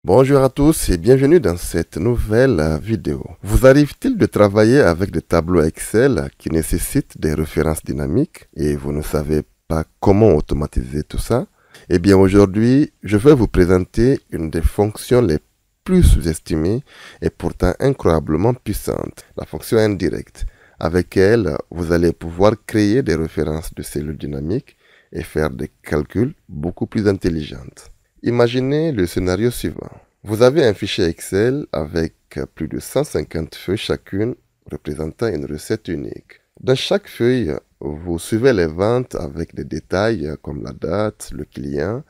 Bonjour à tous et bienvenue dans cette nouvelle vidéo. Vous arrive-t-il de travailler avec des tableaux Excel qui nécessitent des références dynamiques et vous ne savez pas comment automatiser tout ça? Eh bien aujourd'hui, je vais vous présenter une des fonctions les plus sous-estimées et pourtant incroyablement puissante, la fonction indirecte. Avec elle, vous allez pouvoir créer des références de cellules dynamiques et faire des calculs beaucoup plus intelligents. Imaginez le scénario suivant. Vous avez un fichier Excel avec plus de 150 feuilles chacune représentant une recette unique. Dans chaque feuille, vous suivez les ventes avec des détails comme la date, le client,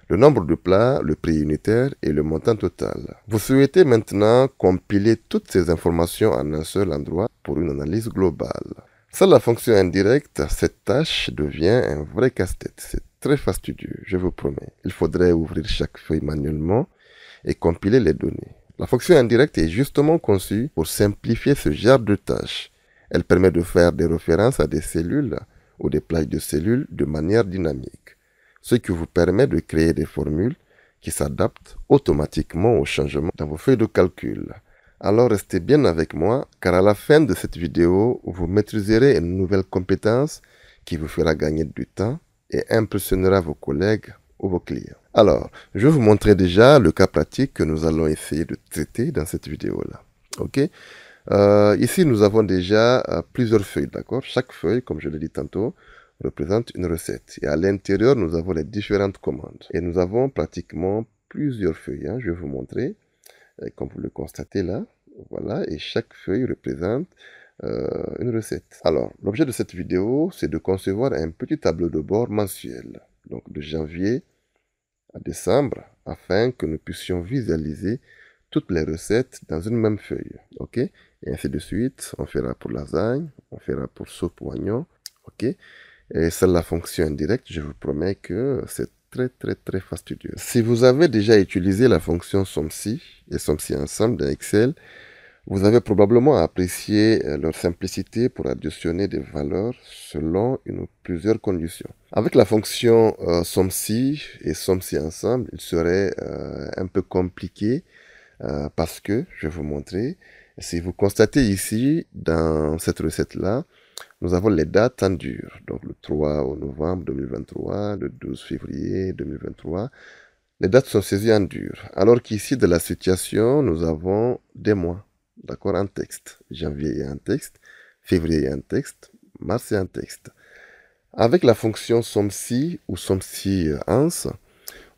le nombre de plats, le prix unitaire et le montant total. Vous souhaitez maintenant compiler toutes ces informations en un seul endroit pour une analyse globale. Sans la fonction indirecte, cette tâche devient un vrai casse-tête. C'est très fastidieux, je vous promets. Il faudrait ouvrir chaque feuille manuellement et compiler les données. La fonction indirecte est justement conçue pour simplifier ce genre de tâches. Elle permet de faire des références à des cellules ou des plages de cellules de manière dynamique, ce qui vous permet de créer des formules qui s'adaptent automatiquement aux changements dans vos feuilles de calcul. Alors restez bien avec moi, car à la fin de cette vidéo, vous maîtriserez une nouvelle compétence qui vous fera gagner du temps et impressionnera vos collègues ou vos clients. Alors, je vais vous montrer déjà le cas pratique que nous allons essayer de traiter dans cette vidéo-là. Ok? Ici, nous avons déjà plusieurs feuilles, d'accord? Chaque feuille, comme je l'ai dit tantôt, représente une recette. Et à l'intérieur, nous avons les différentes commandes. Et nous avons pratiquement plusieurs feuilles. Je vais vous montrer. Comme vous le constatez là, voilà, et chaque feuille représente une recette. Alors, l'objet de cette vidéo, c'est de concevoir un petit tableau de bord mensuel, donc de janvier à décembre, afin que nous puissions visualiser toutes les recettes dans une même feuille, ok? Et ainsi de suite, on fera pour lasagne, on fera pour soupe ou oignon, ok? Et c'est la fonction indirecte, je vous promets que c'est très fastidieux. Si vous avez déjà utilisé la fonction SOMSI et SOMSI ensemble dans Excel, vous avez probablement apprécié leur simplicité pour additionner des valeurs selon une ou plusieurs conditions. Avec la fonction SOMSI et SOMSI ensemble, il serait un peu compliqué parce que, je vais vous montrer, si vous constatez ici, dans cette recette-là, nous avons les dates en dur, donc le 3 novembre 2023, le 12 février 2023. Les dates sont saisies en dur, alors qu'ici, de la situation, nous avons des mois, d'accord, en texte. Janvier est en texte, février est en texte, mars est en texte. Avec la fonction SOMSI ou SOMSI-ANS,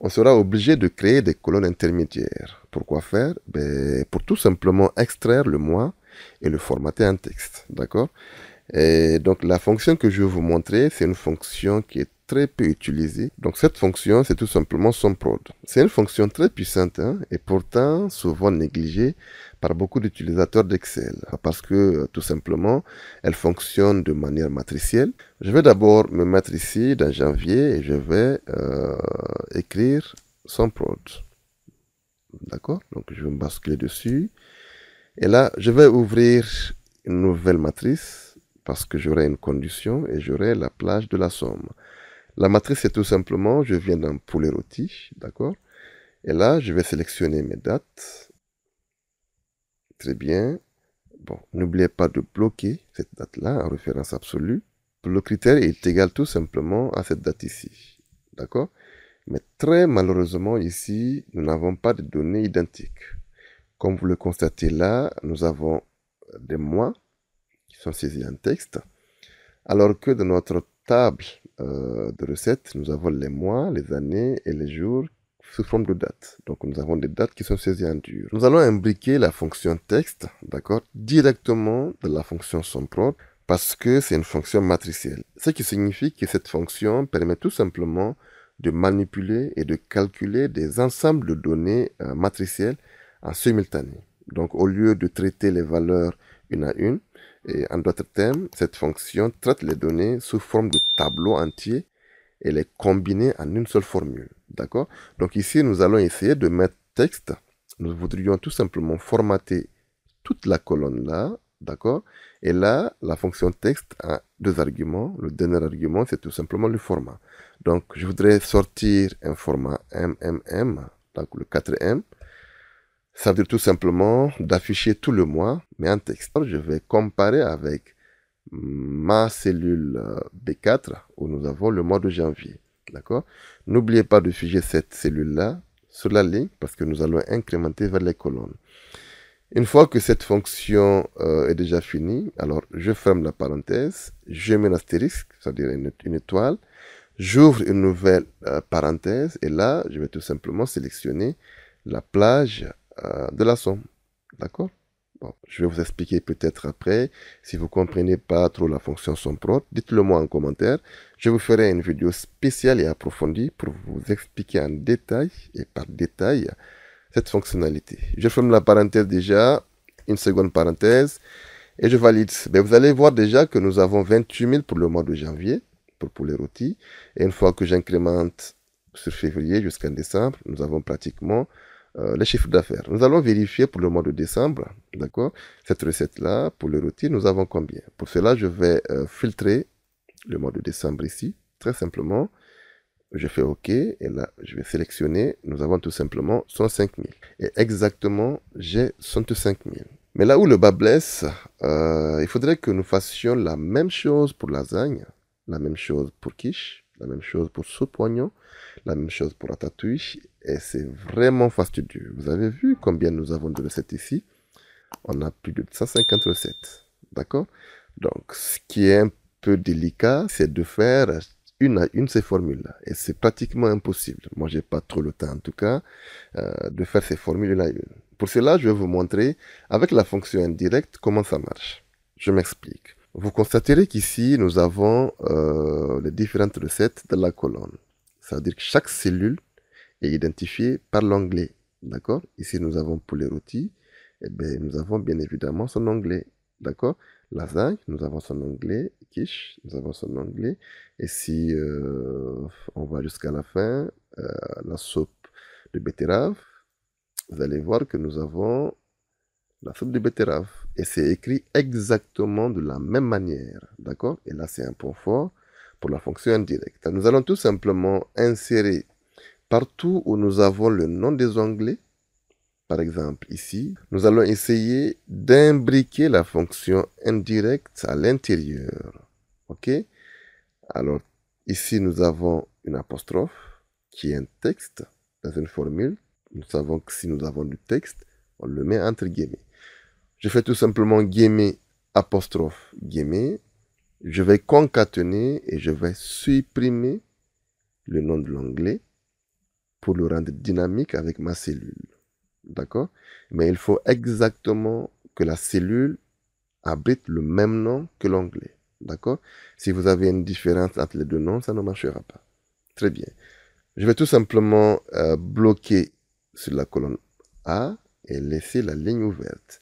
on sera obligé de créer des colonnes intermédiaires. Pourquoi faire? Pour tout simplement extraire le mois et le formater en texte, d'accord? Et donc la fonction que je vais vous montrer, c'est une fonction qui est très peu utilisée. Donc cette fonction, c'est tout simplement SOMPROD. C'est une fonction très puissante et pourtant souvent négligée par beaucoup d'utilisateurs d'Excel parce que tout simplement, elle fonctionne de manière matricielle. Je vais d'abord me mettre ici dans janvier et je vais écrire SOMPROD. D'accord? Donc je vais me basculer dessus. Et là, je vais ouvrir une nouvelle matrice parce que j'aurai une condition et j'aurai la plage de la somme. La matrice, c'est tout simplement, je viens dans poulet rôti, d'accord? Et là, je vais sélectionner mes dates. Très bien. Bon, n'oubliez pas de bloquer cette date-là en référence absolue. Le critère est égal tout simplement à cette date ici, d'accord? Mais très malheureusement, ici, nous n'avons pas de données identiques. Comme vous le constatez là, nous avons des mois qui sont saisis en texte, alors que dans notre table de recettes, nous avons les mois, les années et les jours sous forme de dates. Donc nous avons des dates qui sont saisies en dur. Nous allons imbriquer la fonction texte, d'accord, directement de la fonction SOMPROD parce que c'est une fonction matricielle. Ce qui signifie que cette fonction permet tout simplement de manipuler et de calculer des ensembles de données matricielles en simultané. Donc au lieu de traiter les valeurs une à une, et en d'autres termes, cette fonction traite les données sous forme de tableaux entiers et les combiner en une seule formule. D'accord? Donc ici, nous allons essayer de mettre texte. Nous voudrions tout simplement formater toute la colonne là. D'accord? Et là, la fonction texte a deux arguments. Le dernier argument, c'est tout simplement le format. Donc, je voudrais sortir un format MMM, donc le 4M. Ça veut dire tout simplement d'afficher tout le mois, mais en texte. Je vais comparer avec ma cellule B4 où nous avons le mois de janvier. D'accord? N'oubliez pas de figer cette cellule-là sur la ligne parce que nous allons incrémenter vers les colonnes. Une fois que cette fonction est déjà finie, alors je ferme la parenthèse, je mets un astérisque, c'est-à-dire une étoile, j'ouvre une nouvelle parenthèse et là, je vais tout simplement sélectionner la plage de la somme. D'accord? Bon, je vais vous expliquer peut-être après. Si vous ne comprenez pas trop la fonction SOMPROT, dites-le moi en commentaire. Je vous ferai une vidéo spéciale et approfondie pour vous expliquer en détail et par détail cette fonctionnalité. Je ferme la parenthèse déjà, une seconde parenthèse, et je valide. Mais vous allez voir déjà que nous avons 28 000 pour le mois de janvier, pour poulet rôti. Et une fois que j'incrémente sur février jusqu'en décembre, nous avons pratiquement les chiffres d'affaires. Nous allons vérifier pour le mois de décembre, d'accord? Cette recette-là, pour le rôti, nous avons combien? Pour cela, je vais filtrer le mois de décembre ici, très simplement. Je fais OK, et là, je vais sélectionner. Nous avons tout simplement 105 000. Et exactement, j'ai 105 000. Mais là où le bas blesse, il faudrait que nous fassions la même chose pour lasagne, la même chose pour quiche, la même chose pour soupe oignon, la même chose pour ratatouille. Et c'est vraiment fastidieux. Vous avez vu combien nous avons de recettes ici? On a plus de 150 recettes. D'accord? Donc, ce qui est un peu délicat, c'est de faire une à une ces formules-là. Et c'est pratiquement impossible. Moi, j'ai pas trop le temps, en tout cas, de faire ces formules une à une. Pour cela, je vais vous montrer, avec la fonction indirecte, comment ça marche. Je m'explique. Vous constaterez qu'ici, nous avons les différentes recettes de la colonne. Ça veut dire que chaque cellule est identifiée par l'onglet. D'accord? Ici, nous avons poulet rôti. Eh bien, nous avons bien évidemment son onglet. D'accord? Lasagne, nous avons son onglet. Quiche, nous avons son onglet. Et si on va jusqu'à la fin, la soupe de betterave, vous allez voir que nous avons la soupe de betterave. Et c'est écrit exactement de la même manière. D'accord? Et là, c'est un point fort pour la fonction indirecte. Nous allons tout simplement insérer partout où nous avons le nom des onglets. Par exemple, ici, nous allons essayer d'imbriquer la fonction indirecte à l'intérieur. OK? Alors, ici, nous avons une apostrophe qui est un texte dans une formule. Nous savons que si nous avons du texte, on le met entre guillemets. Je fais tout simplement guillemets, apostrophe, guillemets. Je vais concaténer et je vais supprimer le nom de l'onglet pour le rendre dynamique avec ma cellule. D'accord? Mais il faut exactement que la cellule abrite le même nom que l'onglet. D'accord? Si vous avez une différence entre les deux noms, ça ne marchera pas. Très bien. Je vais tout simplement bloquer sur la colonne A et laisser la ligne ouverte.